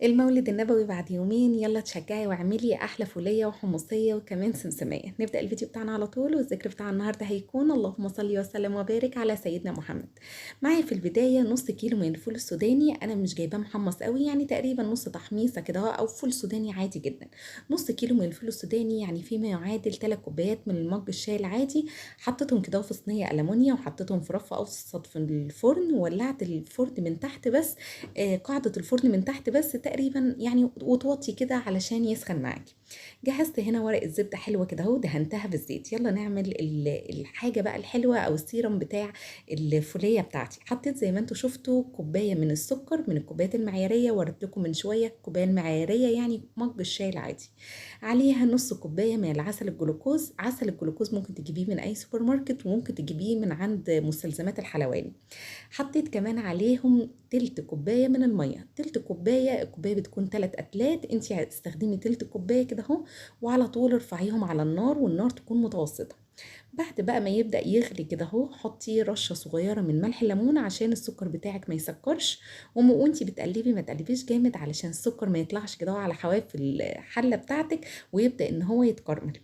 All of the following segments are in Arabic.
المولد النبوي بعد يومين، يلا تشجعي واعملي احلى فوليه وحمصيه وكمان سمسميه. نبدا الفيديو بتاعنا على طول، والذكر بتاع النهارده هيكون اللهم صل وسلم وبارك على سيدنا محمد. معايا في البدايه نص كيلو من الفول السوداني، انا مش جايباه محمص قوي، يعني تقريبا نص تحميصه كده اهو، او فول سوداني عادي جدا. نص كيلو من الفول السوداني يعني فيما يعادل 3 كوبايات من المج الشاي العادي. حطيتهم كده في صينيه المونيا، وحطيتهم في رف اوسط في الفرن، وولعت الفرن من تحت بس. قاعدة الفرن من تحت بس تقريبا يعني، وتوطي كده علشان يسخن معاكي. جهزت هنا ورقة زبدة حلوة كده اهو، دهنتها بالزيت. يلا نعمل الحاجة بقى الحلوة او السيرم بتاع الفولية بتاعتي. حطيت زي ما انتوا شفتوا كوباية من السكر من الكوبايات المعيارية، وريت لكم من شوية الكوباية المعيارية يعني مج الشاي العادي. عليها نص كوباية من العسل الجلوكوز. عسل الجلوكوز ممكن تجيبيه من اي سوبر ماركت، وممكن تجيبيه من عند مستلزمات الحلواني. حطيت كمان عليهم تلت كوباية من المية. تلت كوباية، الكوباية بتكون 3 أتلات، انتي هتستخدمي تلت كوباية كده اهو. وعلى طول ارفعيهم على النار، والنار تكون متوسطة. بعد بقى ما يبدأ يغلي كده اهو، حطي رشة صغيرة من ملح الليمون عشان السكر بتاعك ما يسكرش. وانتي بتقلبي ما تقلبيش جامد، علشان السكر ما يطلعش كده اهو على حواف الحلة بتاعتك، ويبدأ ان هو يتكرمل.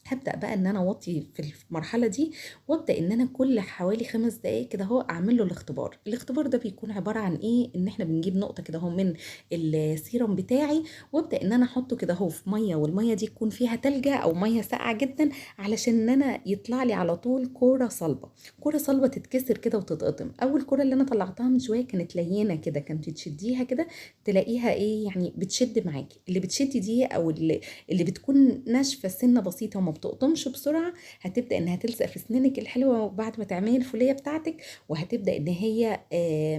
هبدأ بقى ان انا اوطي في المرحلة دي، وابدأ ان انا كل حوالي 5 دقايق كده اهو اعمل له الاختبار. الاختبار ده بيكون عبارة عن ايه؟ ان احنا بنجيب نقطة كده اهو من السيرم بتاعي، وابدأ ان انا احطه كده اهو في مية، والمية دي تكون فيها تلجة او مية ساقعة جدا، علشان ان انا يطلع لي على طول كورة صلبة. كورة صلبة تتكسر كده وتتقطم. اول كورة اللي انا طلعتها من شوية كانت لينة كده، كانت تشديها كده تلاقيها ايه يعني بتشد معاكي. اللي بتشد دي او اللي بتكون ناشفه سنه بسيطه وما بتقطمش بسرعه، هتبدا انها تلزق في سنانك الحلوه بعد ما تعملي الفوليه بتاعتك، وهتبدا ان هي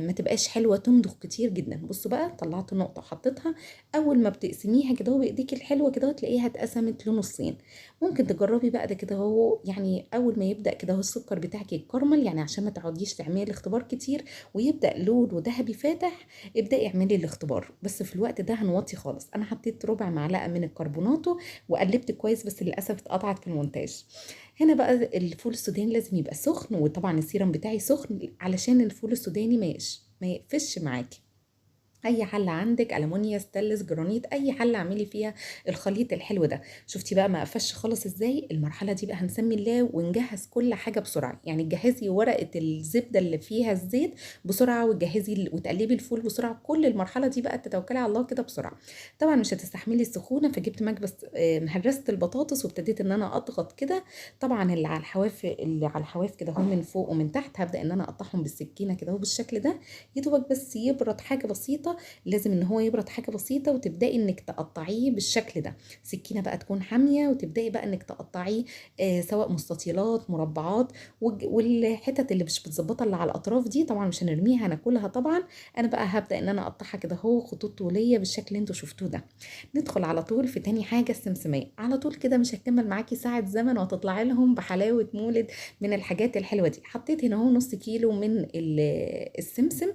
ما تبقاش حلوه، تمضغ كتير جدا. بصوا بقى، طلعت نقطه وحطيتها. اول ما بتقسميها كده بايديك الحلوه كده تلاقيها اتقسمت لنصين. ممكن تجربي بقى ده كده اهو، يعني اول ما يبدا كده اهو السكر بتاعك يتكرمل، يعني عشان ما تقعديش تعملي الاختبار كتير ويبدا لونه ذهبي فاتح، ابدأي اعملي الاختبار. بس في الوقت ده هنوطي خالص. انا حطيت ربع معلقة من الكربوناتو وقلبت كويس، بس للأسف اتقطعت في المونتاج. هنا بقى الفول السوداني لازم يبقى سخن، وطبعا السيرم بتاعي سخن علشان الفول السوداني ما يقفش معاكي. اي حله عندك المونيا، ستانلس، جرانيت، اي حله اعملي فيها الخليط الحلو ده. شفتي بقى ما قفش خالص ازاي؟ المرحله دي بقى هنسمي الله ونجهز كل حاجه بسرعه. يعني جهزي ورقه الزبده اللي فيها الزيت بسرعه، وتجهزي وتقلبي الفول بسرعه. كل المرحله دي بقى تتوكلي على الله كده بسرعه. طبعا مش هتستحملي السخونه، فجبت مكبس هرست البطاطس، وابتديت ان انا اضغط كده. طبعا اللي على الحواف كده هم من فوق ومن تحت، هبدا ان انا اقطعهم بالسكينه كده اهو بالشكل ده. يا دوبك بس يبرد حاجه بسيطه. لازم ان هو يبرد حاجه بسيطه، وتبداي انك تقطعيه بالشكل ده. سكينه بقى تكون حاميه، وتبداي بقى انك تقطعيه سواء مستطيلات، مربعات. والحتت اللي مش متظبطه اللي على الاطراف دي طبعا مش هنرميها، هناكلها طبعا. انا بقى هبدا ان انا اقطعها كده اهو خطوط طوليه بالشكل اللي انتوا شفتوه ده. ندخل على طول في تاني حاجه، السمسميه. على طول كده مش هتكمل معاكي ساعه زمن وتطلعي لهم بحلاوه مولد من الحاجات الحلوه دي. حطيت هنا اهو نص كيلو من السمسم.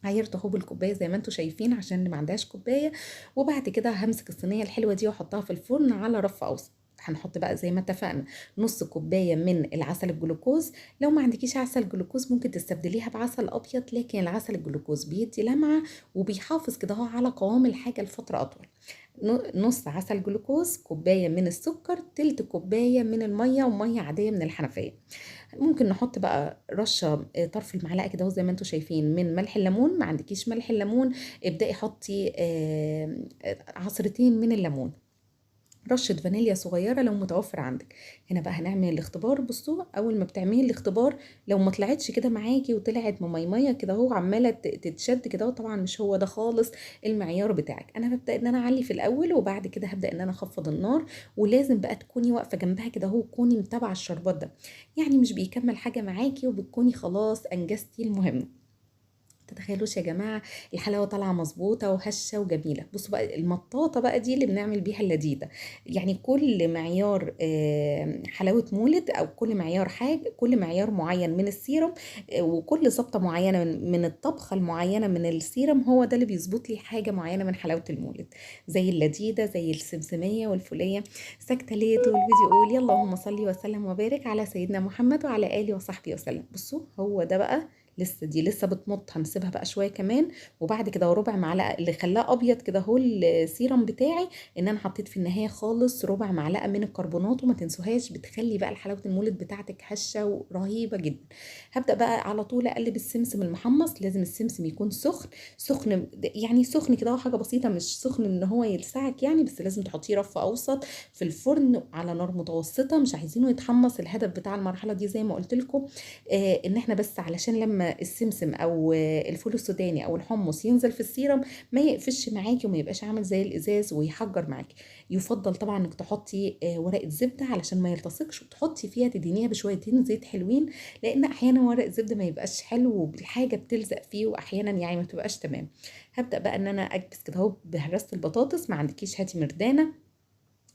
عايرته اهو بالكوبايه زي ما انتم شايفين، عشان اللي ما عندهاش كوبايه. وبعد كده همسك الصينيه الحلوه دي واحطها في الفرن على رف اوسط. هنحط بقى زي ما اتفقنا نص كوبايه من العسل الجلوكوز. لو ما عندكيش عسل جلوكوز ممكن تستبدليها بعسل ابيض، لكن العسل الجلوكوز بيدي لمعه وبيحافظ كده اهو على قوام الحاجه لفتره اطول. نص عسل جلوكوز، كوبايه من السكر، تلت كوبايه من الميه، وميه عاديه من الحنفيه. ممكن نحط بقى رشه طرف المعلقه كده زي ما انتم شايفين من ملح الليمون. ما عندكيش ملح الليمون، ابدأي حطي عصرتين من الليمون. رشة فانيليا صغيرة لو متوفر عندك. هنا بقى هنعمل الاختبار. بصوا، اول ما بتعملي الاختبار لو ما طلعتش كده معاكي وطلعت مميمية كده اهو عمالة تتشد كده اهو، طبعا مش هو ده خالص المعيار بتاعك. انا ببدأ ان انا اعلي في الاول، وبعد كده هبدأ ان انا اخفض النار. ولازم بقى تكوني واقفة جنبها كده اهو، تكوني متابعة الشربات ده. يعني مش بيكمل حاجة معاكي وبتكوني خلاص انجزتي المهم. تتخيلوش يا جماعة الحلاوة طالعة مظبوطة وهشة وجميلة. بصوا بقى المطاطة بقى دي اللي بنعمل بيها اللذيذة. يعني كل معيار حلاوة مولد، أو كل معيار حاجة، كل معيار معين من السيرم، وكل ظبطة معينة من الطبخة المعينة من السيرم، هو ده اللي بيظبط لي حاجة معينة من حلاوة المولد. زي اللذيذة، زي السمسمية والفولية. ساكتة ليه طول الفيديو؟ قول يلا اللهم صل وسلم وبارك على سيدنا محمد وعلى آله وصحبه وسلم. بصوا هو ده بقى لسه دي لسه بتمط، هنسيبها بقى شويه كمان. وبعد كده وربع معلقه اللي خلاه ابيض كده اهو السيرم بتاعي، ان انا حطيت في النهايه خالص ربع معلقه من الكربونات، وما تنسوهاش بتخلي بقى حلاوه المولد بتاعتك هشه ورهيبه جدا. هبدا بقى على طول اقلب السمسم المحمص، لازم السمسم يكون سخن سخن، يعني سخن كده أهو، حاجه بسيطه، مش سخن ان هو يلسعك يعني، بس لازم تحطيه رف اوسط في الفرن على نار متوسطه، مش عايزينه يتحمص. الهدف بتاع المرحله دي زي ما قلت لكم ان احنا بس علشان لما السمسم او الفول السوداني او الحمص ينزل في السيرم ما يقفش معاكي وما يبقاش عامل زي الازاز ويحجر معاكي. يفضل طبعا انك تحطي ورقه زبده علشان ما يلتصقش، وتحطي فيها تدينيها بشويتين زيت حلوين، لان احيانا ورق الزبده ما يبقاش حلو والحاجه بتلزق فيه، واحيانا يعني ما تبقاش تمام. هبدا بقى ان انا اكبس كده اهو بهرسه البطاطس، ما عندكيش هاتي مردانه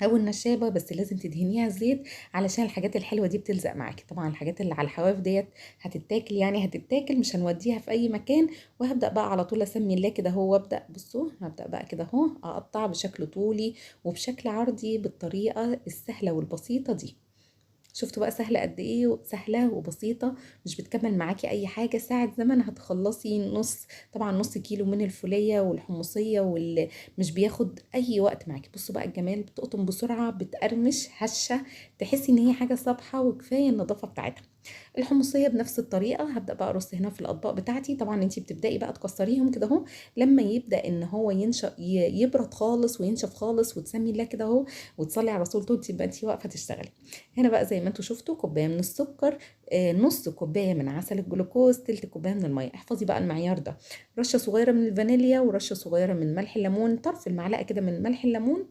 او النشابه، بس لازم تدهنيها زيت علشان الحاجات الحلوه دي بتلزق معاكي. طبعا الحاجات اللي على الحواف ديت هتتاكل، يعني هتتاكل، مش هنوديها في اي مكان. وهبدا بقى على طول اسمي الله كده اهو، وابدا بصوا هبدا بقى كده اهو اقطع بشكل طولي وبشكل عرضي بالطريقه السهله والبسيطه دي. شفتوا بقى سهلة قد ايه، سهلة وبسيطة، مش بتكمل معاكي اي حاجة، ساعة زمن هتخلصي نص، طبعا نص كيلو من الفولية والحمصية مش بياخد اي وقت معاكي. بصوا بقى الجمال، بتقطم بسرعة، بتقرمش هشة، تحسي ان هي حاجة صابحة، وكفاية النظافة بتاعتها. الحمصيه بنفس الطريقه، هبدا بقى ارص هنا في الاطباق بتاعتي. طبعا انتي بتبداي بقى تكسريهم كده اهو، لما يبدا ان هو ينشف يبرد خالص وينشف خالص، وتسمي الله كده اهو، وتصلي على رسول الله، تبقى انتي واقفه تشتغلي. هنا بقى زي ما انتوا شفتوا كوبايه من السكر، نص كوبايه من عسل الجلوكوز، تلت كوبايه من الميه. احفظي بقى المعيار ده، رشه صغيره من الفانيليا ورشه صغيره من ملح الليمون، طرف المعلقه كده من ملح الليمون.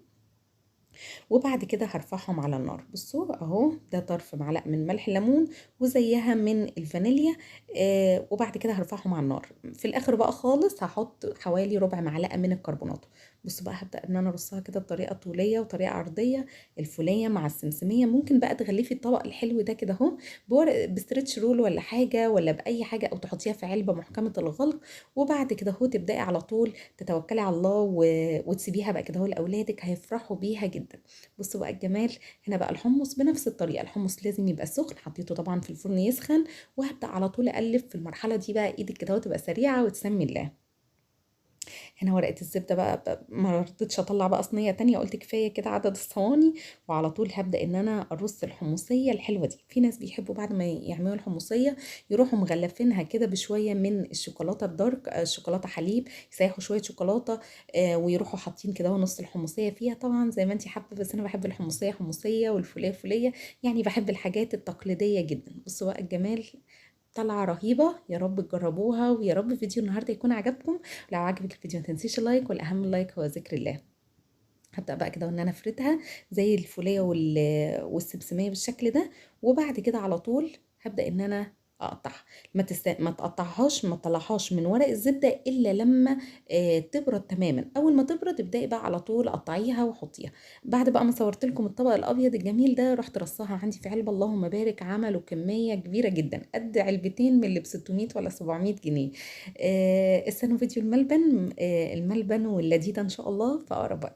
وبعد كده هرفعهم على النار. بصوا اهو، ده طرف معلقه من ملح الليمون وزيها من الفانيليا. وبعد كده هرفعهم على النار. في الاخر بقى خالص هحط حوالي ربع معلقه من الكربونات. بصوا بقى هبدا ان انا ارصها كده بطريقه طوليه وطريقه عرضيه، الفوليه مع السمسميه. ممكن بقى تغلفي الطبق الحلو ده كده اهو بورق بستريتش رول ولا حاجه، ولا باي حاجه، او تحطيها في علبه محكمه الغلق. وبعد كده اهو تبداي على طول تتوكلي على الله وتسيبيها بقى كده اهو لاولادك، هيفرحوا بيها جدا. بصوا بقى الجمال. هنا بقى الحمص بنفس الطريقه، الحمص لازم يبقى سخن، حطيته طبعا في الفرن يسخن، وهبدا على طول اقلب. في المرحله دي بقى ايدك كده تبقى سريعه وتسمي الله. هنا ورقه الزبده بقى ما رضيتش اطلع بقى صينيه تانية، قلت كفايه كده عدد الصواني. وعلى طول هبدا ان انا ارص الحمصيه الحلوه دي. في ناس بيحبوا بعد ما يعملوا الحمصيه يروحوا مغلفينها كده بشويه من الشوكولاته الدارك، شوكولاته حليب، يسيحوا شويه شوكولاته، ويروحوا حاطين كده نص الحمصيه فيها. طبعا زي ما انت حابه، بس انا بحب الحمصيه حمصيه والفوليه فوليه، يعني بحب الحاجات التقليديه جدا. بصوا بقى الجمال، طلعة رهيبة. يا رب تجربوها، ويا رب فيديو النهاردة يكون عجبكم. لو عجبك الفيديو ما تنسيش اللايك، والاهم اللايك هو ذكر الله. هبدأ بقى كده وان انا افردها زي الفولية والسمسمية بالشكل ده. وبعد كده على طول هبدأ ان انا اقطعها. ما تقطعهاش، ما تطلعهاش من ورق الزبدة الا لما تبرد تماما. اول ما تبرد ابدأي بقى على طول قطعيها وحطيها. بعد بقى ما صورت لكم الطبق الابيض الجميل ده، رحت رصاها عندي في علبة، اللهم بارك، عملوا كمية كبيرة جدا قد علبتين من اللي ب 600 ولا 700 جنيه. استنوا فيديو الملبن، الملبن واللذيذة ان شاء الله في اقرب وقت.